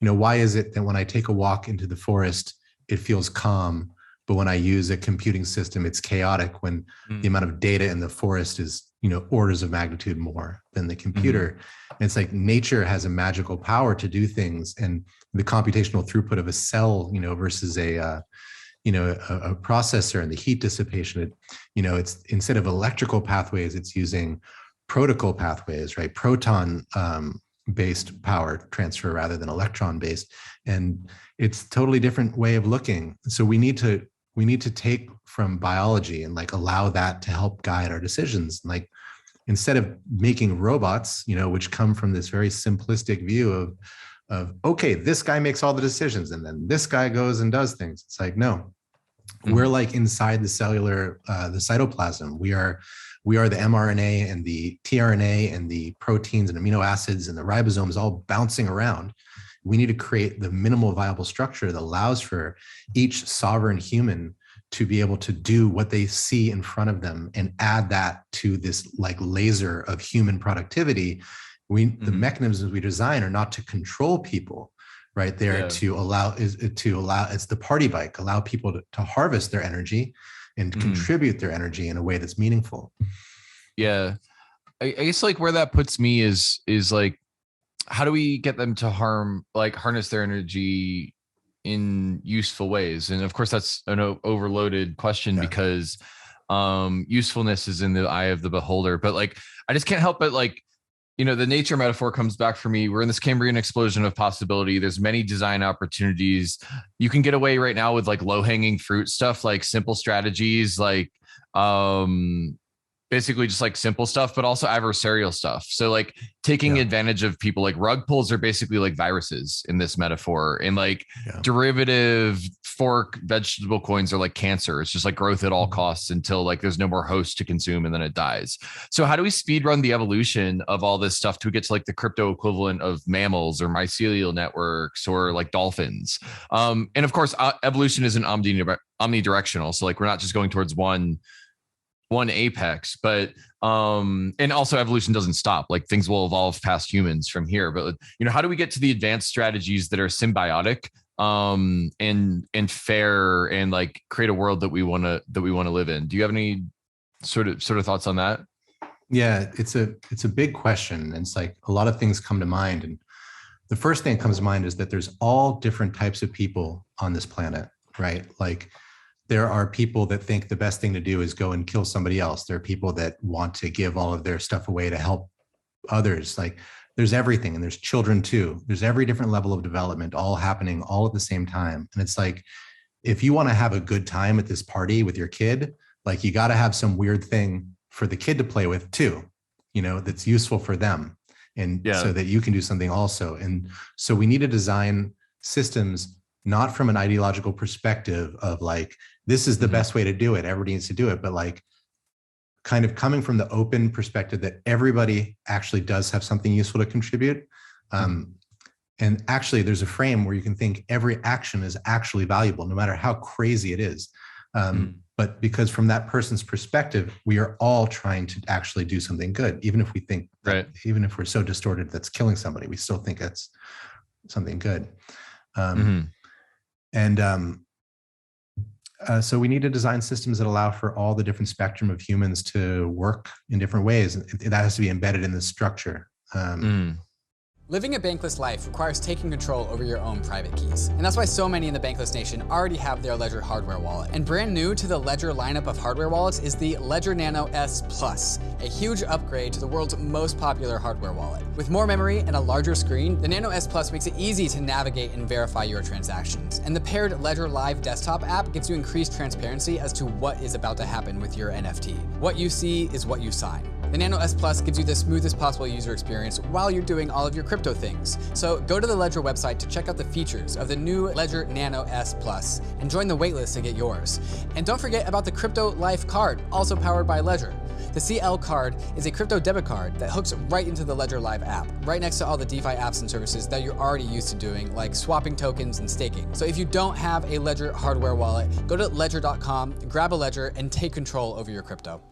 why is it that when I take a walk into the forest, it feels calm, but when I use a computing system, it's chaotic when the amount of data in the forest is orders of magnitude more than the computer. And it's like nature has a magical power to do things, and the computational throughput of a cell versus a processor and the heat dissipation, it's instead of electrical pathways, it's using protocol pathways, right? Proton based power transfer rather than electron based. And it's totally different way of looking. So we need to take from biology and allow that to help guide our decisions. Instead of making robots, which come from this very simplistic view of okay, this guy makes all the decisions and then this guy goes and does things. It's like, no, we're inside the cellular, the cytoplasm. We are the mRNA and the tRNA and the proteins and amino acids and the ribosomes all bouncing around. We need to create the minimal viable structure that allows for each sovereign human to be able to do what they see in front of them and add that to this laser of human productivity. The mechanisms we design are not to control people, right? They're to allow, it's the party bike, allow people to harvest their energy and contribute their energy in a way that's meaningful. Yeah. I guess where that puts me is how do we get them to harness their energy in useful ways? And of course that's an overloaded question because usefulness is in the eye of the beholder, but I just can't help but the nature metaphor comes back for me. We're in this Cambrian explosion of possibility. There's many design opportunities. You can get away right now with low-hanging fruit stuff, simple strategies, basically just simple stuff, but also adversarial stuff. So taking advantage of people, rug pulls are basically viruses in this metaphor, and derivative fork vegetable coins are cancer. It's just growth at all costs until there's no more host to consume and then it dies. So how do we speed run the evolution of all this stuff to get to the crypto equivalent of mammals or mycelial networks or dolphins? And of course, evolution isn't omnidirectional. So we're not just going towards one apex, but and also evolution doesn't stop. Things will evolve past humans from here, but how do we get to the advanced strategies that are symbiotic and fair and create a world that we want to live in? Do you have any sort of thoughts on that? Yeah, it's a big question. And it's a lot of things come to mind, and the first thing that comes to mind is that there's all different types of people on this planet, right? There are people that think the best thing to do is go and kill somebody else. There are people that want to give all of their stuff away to help others. There's everything, and there's children too. There's every different level of development all happening all at the same time. And it's if you want to have a good time at this party with your kid, you got to have some weird thing for the kid to play with too, that's useful for them. And so that you can do something also. And so we need to design systems not from an ideological perspective of this is the best way to do it, everybody needs to do it, but kind of coming from the open perspective that everybody actually does have something useful to contribute. And actually there's a frame where you can think every action is actually valuable, no matter how crazy it is. But because from that person's perspective, we are all trying to actually do something good, even if we think, even if we're so distorted that's killing somebody, we still think that's something good. So we need to design systems that allow for all the different spectrum of humans to work in different ways. And that has to be embedded in the structure. Living a bankless life requires taking control over your own private keys. And that's why so many in the Bankless Nation already have their Ledger hardware wallet. And brand new to the Ledger lineup of hardware wallets is the Ledger Nano S Plus, a huge upgrade to the world's most popular hardware wallet. With more memory and a larger screen, the Nano S Plus makes it easy to navigate and verify your transactions. And the paired Ledger Live desktop app gives you increased transparency as to what is about to happen with your NFT. What you see is what you sign. The Nano S Plus gives you the smoothest possible user experience while you're doing all of your crypto things. So go to the Ledger website to check out the features of the new Ledger Nano S Plus and join the waitlist to get yours. And don't forget about the Crypto Life card, also powered by Ledger. The CL card is a crypto debit card that hooks right into the Ledger Live app, right next to all the DeFi apps and services that you're already used to doing, like swapping tokens and staking. So if you don't have a Ledger hardware wallet, go to ledger.com, grab a Ledger, and take control over your crypto.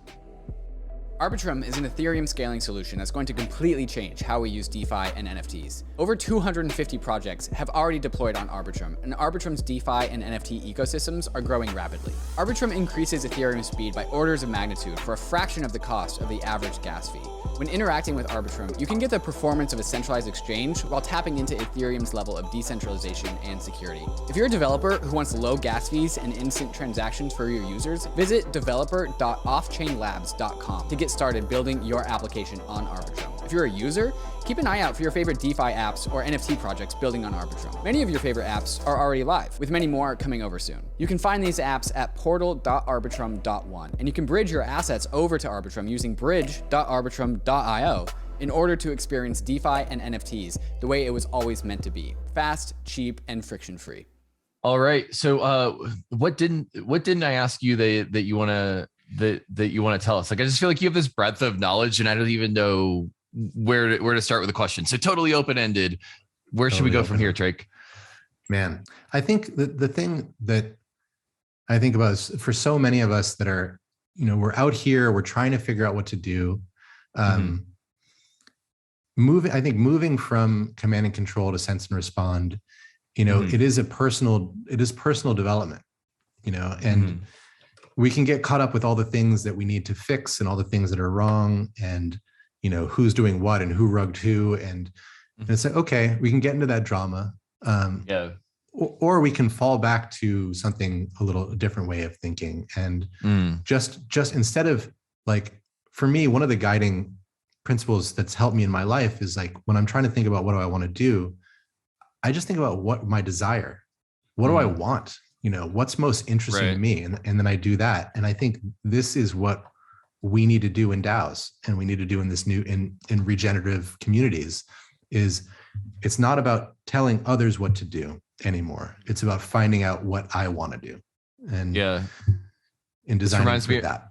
Arbitrum is an Ethereum scaling solution that's going to completely change how we use DeFi and NFTs. Over 250 projects have already deployed on Arbitrum, and Arbitrum's DeFi and NFT ecosystems are growing rapidly. Arbitrum increases Ethereum speed by orders of magnitude for a fraction of the cost of the average gas fee. When interacting with Arbitrum, you can get the performance of a centralized exchange while tapping into Ethereum's level of decentralization and security. If you're a developer who wants low gas fees and instant transactions for your users, visit developer.offchainlabs.com to get started building your application on Arbitrum. If you're a user, keep an eye out for your favorite DeFi apps or NFT projects building on Arbitrum. Many of your favorite apps are already live, with many more coming over soon. You can find these apps at portal.arbitrum.one, and you can bridge your assets over to Arbitrum using bridge.arbitrum.io in order to experience DeFi and NFTs the way it was always meant to be: fast, cheap, and friction-free. All right. So what didn't I ask you that you want to tell us? Like, I just feel like you have this breadth of knowledge and I don't even know where to start with the question. So totally open-ended. Where should we go from here, Trach? Man, I think the thing that I think about is for so many of us that are, we're out here, we're trying to figure out what to do. Moving from command and control to sense and respond, it is personal development, and we can get caught up with all the things that we need to fix and all the things that are wrong, and who's doing what and who rugged who, and it's like, okay, we can get into that drama, or we can fall back to something a different way of thinking, and just instead of, like, for me, one of the guiding principles that's helped me in my life is, like, when I'm trying to think about what do I want to do, I just think about what my desire, what do I want, what's most interesting to me, and then I do that. And I think this is what we need to do in DAOs, and we need to do in this in regenerative communities. Is it's not about telling others what to do anymore. It's about finding out what I want to do, and in designing for that.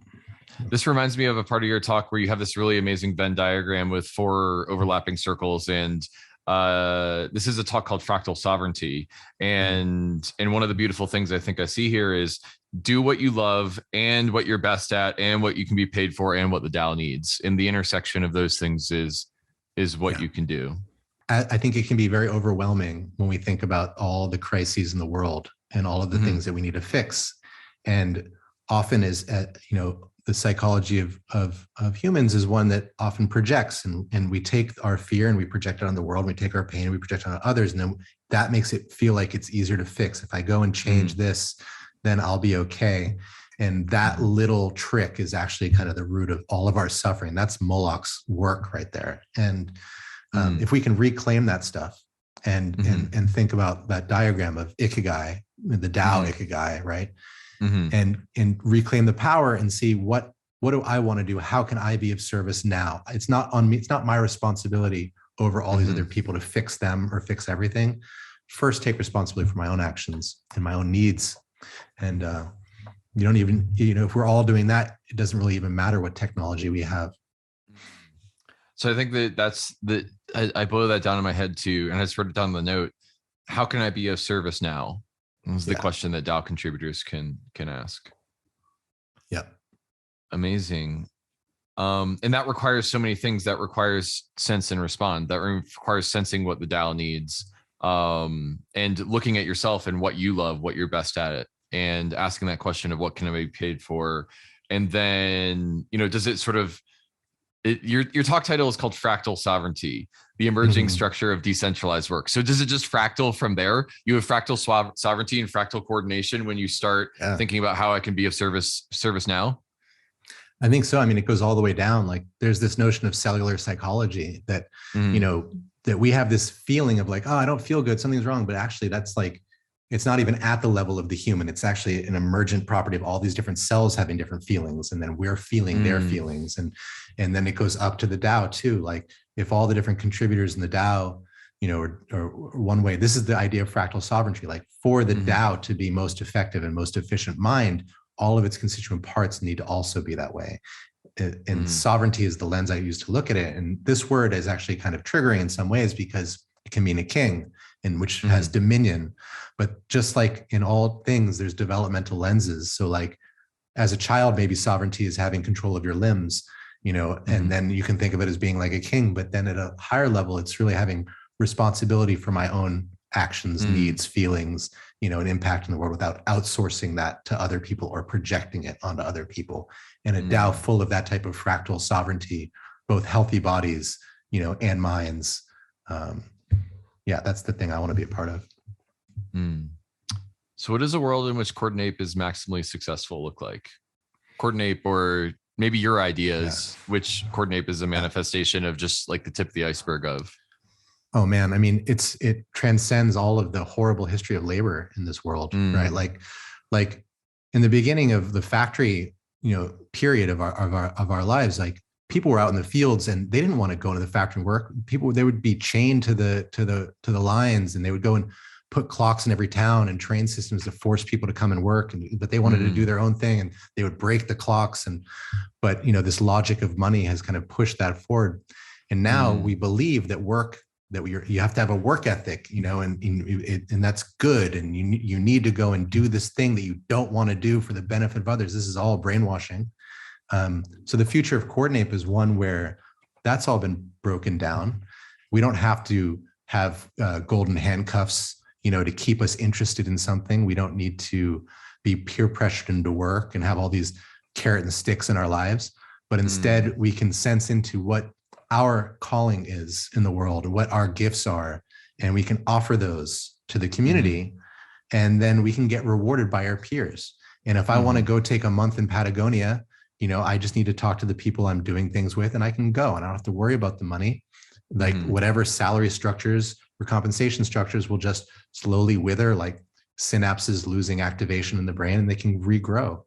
This reminds me of a part of your talk where you have this really amazing Venn diagram with 4 overlapping circles, and this is a talk called Fractal Sovereignty. And one of the beautiful things I think I see here is do what you love and what you're best at and what you can be paid for and what the DAO needs. And the intersection of those things is what you can do. I think it can be very overwhelming when we think about all the crises in the world and all of the things that we need to fix. And often the psychology of humans is one that often projects, and we take our fear and we project it on the world. We take our pain and we project it on others, and then that makes it feel like it's easier to fix. If I go and change this, then I'll be okay. And that little trick is actually kind of the root of all of our suffering. That's Moloch's work right there. And if we can reclaim that stuff and think about that diagram of Ikigai, the DAO Ikigai, right? And reclaim the power and see what do I want to do? How can I be of service now? It's not on me. It's not my responsibility over all these other people to fix them or fix everything. First, take responsibility for my own actions and my own needs. And you don't even, if we're all doing that, it doesn't really even matter what technology we have. So I think I boil that down in my head too, and I just wrote it down in the note. How can I be of service now? Is the question that DAO contributors can ask. Yeah. Amazing. And that requires so many things. That requires sense and respond. That requires sensing what the DAO needs, and looking at yourself and what you love, what you're best at it, and asking that question of what can I be paid for? And then, does it sort of, your talk title is called Fractal Sovereignty, the emerging structure of decentralized work. So does it just fractal from there? You have fractal sovereignty and fractal coordination when you start thinking about how I can be of service now? I think so. I mean, it goes all the way down. Like, there's this notion of cellular psychology that, that we have this feeling of like, oh, I don't feel good, something's wrong. But actually that's like, it's not even at the level of the human. It's actually an emergent property of all these different cells having different feelings. And then we're feeling their feelings. And then it goes up to the DAO too. Like, if all the different contributors in the DAO, or one way, this is the idea of fractal sovereignty. Like, for the DAO to be most effective and most efficient mind, all of its constituent parts need to also be that way. and sovereignty is the lens I use to look at it. And this word is actually kind of triggering in some ways because it can mean a king, in which has dominion. But just like in all things, there's developmental lenses. So like as a child, maybe sovereignty is having control of your limbs, and then you can think of it as being like a king. But then at a higher level, it's really having responsibility for my own actions, needs, feelings, an impact in the world without outsourcing that to other people or projecting it onto other people. And a DAO full of that type of fractal sovereignty, both healthy bodies, and minds. That's the thing I want to be a part of. So what does a world in which Coordinape is maximally successful look like? Coordinape, or maybe your ideas, which Coordinape is a manifestation of just like the tip of the iceberg of. Oh man, I mean, it transcends all of the horrible history of labor in this world, right? Like in the beginning of the factory, period of our lives, like people were out in the fields and they didn't want to go into the factory and work. They would be chained to the lines, and they would go and put clocks in every town and train systems to force people to come and work. But they wanted to do their own thing, and they would break the clocks. But this logic of money has kind of pushed that forward. And now we believe that you have to have a work ethic, and that's good. And you need to go and do this thing that you don't want to do for the benefit of others. This is all brainwashing. So the future of Coordinape is one where that's all been broken down. We don't have to have golden handcuffs, to keep us interested in something. We don't need to be peer pressured into work and have all these carrot and sticks in our lives. But instead, we can sense into what our calling is in the world, what our gifts are, and we can offer those to the community, and then we can get rewarded by our peers. And if I want to go take a month in Patagonia, I just need to talk to the people I'm doing things with, and I can go, and I don't have to worry about the money. Like whatever salary structures or compensation structures will just slowly wither, like synapses losing activation in the brain, and they can regrow.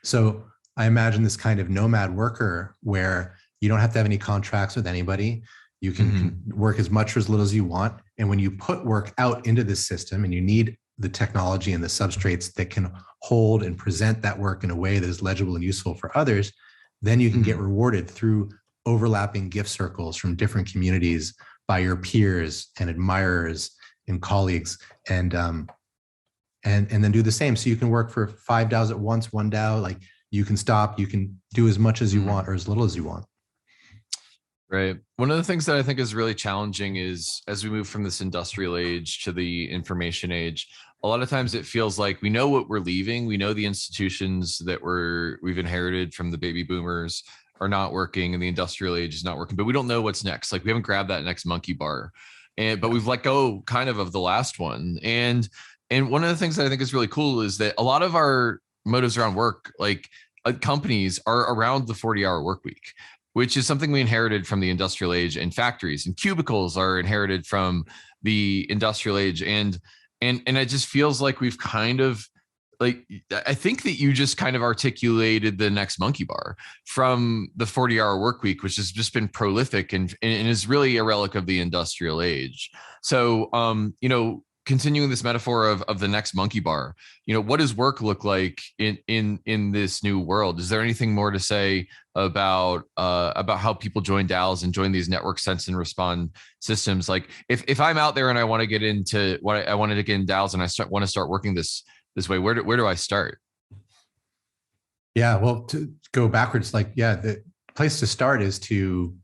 So I imagine this kind of nomad worker where you don't have to have any contracts with anybody. You can work as much or as little as you want. And when you put work out into this system, and you need the technology and the substrates that can hold and present that work in a way that is legible and useful for others, then you can get rewarded through overlapping gift circles from different communities by your peers and admirers and colleagues, and then do the same. So you can work for 5 DAOs at once, one DAO. Like you can stop, you can do as much as you want or as little as you want. Right. One of the things that I think is really challenging is as we move from this industrial age to the information age, a lot of times it feels like we know what we're leaving. We know the institutions that we've inherited from the baby boomers are not working, and the industrial age is not working, but we don't know what's next. Like we haven't grabbed that next monkey bar, but we've let go kind of the last one. And one of the things that I think is really cool is that a lot of our motives around work, like companies, are around the 40-hour work week, which is something we inherited from the industrial age, and factories and cubicles are inherited from the industrial age. And it just feels like we've kind of, like, I think that you just kind of articulated the next monkey bar from the 40-hour work week, which has just been prolific and is really a relic of the industrial age. So, continuing this metaphor of the next monkey bar, what does work look like in this new world? Is there anything more to say about how people join DAOs and join these network sense and respond systems? Like if I'm out there and I want to get into I wanted to get in DAOs and I want to start working this way, where do I start? Yeah, well, to go backwards, the place to start is to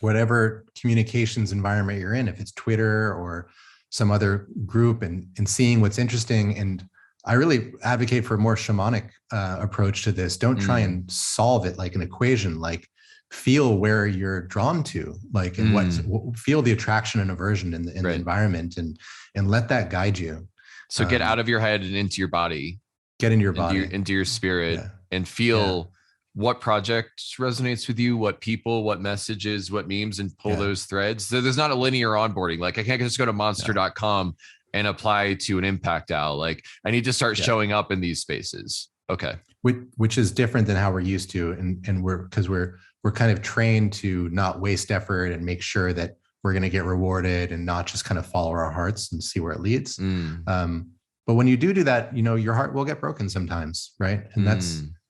whatever communications environment you're in, if it's Twitter or some other group, and seeing what's interesting. And I really advocate for a more shamanic approach to this. Don't try and solve it like an equation, like feel where you're drawn to, like, and feel the attraction and aversion in the environment, and let that guide you. So get out of your head and into your body, get into your body, into your spirit, and feel what project resonates with you, what people, what messages, what memes, and pull those threads. So there's not a linear onboarding. Like I can't just go to monster.com and apply to an impact DAO. Like I need to start showing up in these spaces. Okay. Which is different than how we're used to. And we're kind of trained to not waste effort and make sure that we're going to get rewarded and not just kind of follow our hearts and see where it leads. But when you do that, your heart will get broken sometimes. Right. And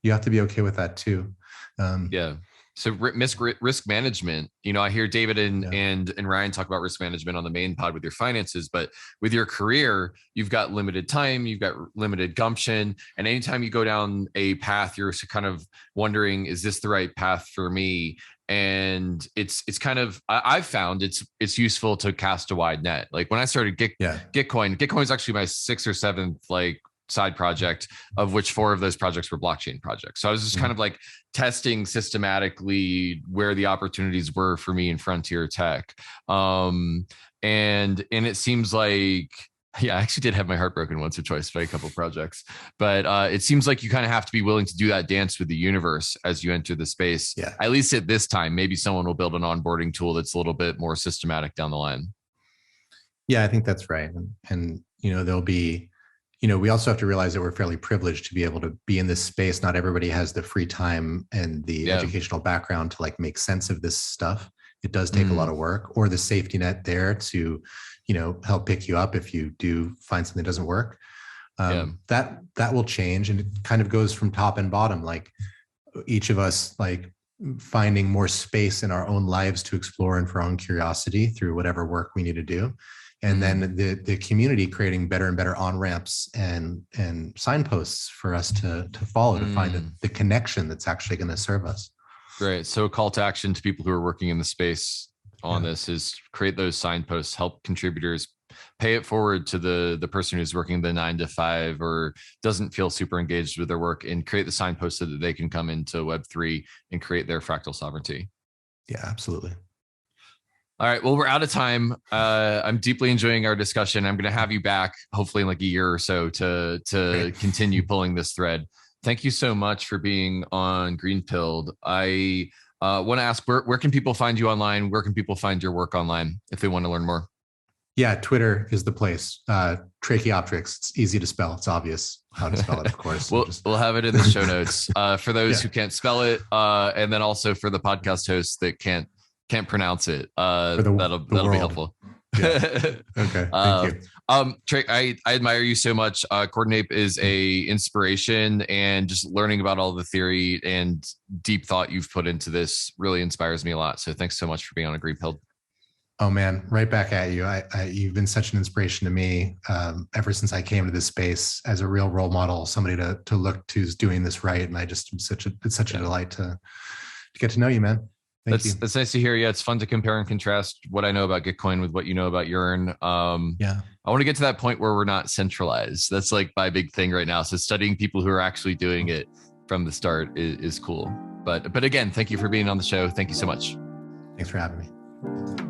You have to be okay with that too. Yeah. So risk management, I hear David and Ryan talk about risk management on the main pod with your finances, but with your career, you've got limited time, you've got limited gumption. And anytime you go down a path, you're kind of wondering, is this the right path for me? And it's kind of, I've found it's useful to cast a wide net. Like when I started Gitcoin is actually my 6th or 7th, side project, of which 4 of those projects were blockchain projects. So I was just kind of testing systematically where the opportunities were for me in frontier tech. And it seems like, I actually did have my heart broken once or twice by a couple of projects, but it seems like you kind of have to be willing to do that dance with the universe as you enter the space. Yeah. At least at this time, maybe someone will build an onboarding tool that's a little bit more systematic down the line. Yeah, I think that's right. And there'll be, we also have to realize that we're fairly privileged to be able to be in this space. Not everybody has the free time and the educational background to make sense of this stuff. It does take a lot of work, or the safety net there to, help pick you up if you do find something that doesn't work. That will change. And it kind of goes from top and bottom, each of us, finding more space in our own lives to explore and for our own curiosity through whatever work we need to do. And then the community creating better and better on-ramps and signposts for us to follow to find the connection that's actually going to serve us. Great. So a call to action to people who are working in the space on this is create those signposts, help contributors, pay it forward to the person who's working the 9 to 5 or doesn't feel super engaged with their work, and create the signposts so that they can come into Web3 and create their fractal sovereignty. Yeah, absolutely. All right. Well, we're out of time. I'm deeply enjoying our discussion. I'm going to have you back hopefully in a year or so to continue pulling this thread. Thank you so much for being on GreenPilled. I want to ask, where can people find you online? Where can people find your work online if they want to learn more? Yeah, Twitter is the place. Tracheopteryx. It's easy to spell. It's obvious how to spell it, of course. We'll have it in the show notes for those who can't spell it, and then also for the podcast hosts that can't pronounce it. That'll be helpful. Yeah. Okay. Thank you. Trach, I admire you so much. Coordinape is a inspiration, and just learning about all the theory and deep thought you've put into this really inspires me a lot. So thanks so much for being on a GreenPilled. Oh man, right back at you. You've been such an inspiration to me ever since I came to this space as a real role model, somebody to look to who's doing this right. And it's such a delight to get to know you, man. That's nice to hear. Yeah, it's fun to compare and contrast what I know about Gitcoin with what you know about Yearn. I want to get to that point where we're not centralized. That's my big thing right now. So studying people who are actually doing it from the start is cool. But again, thank you for being on the show. Thank you so much. Thanks for having me.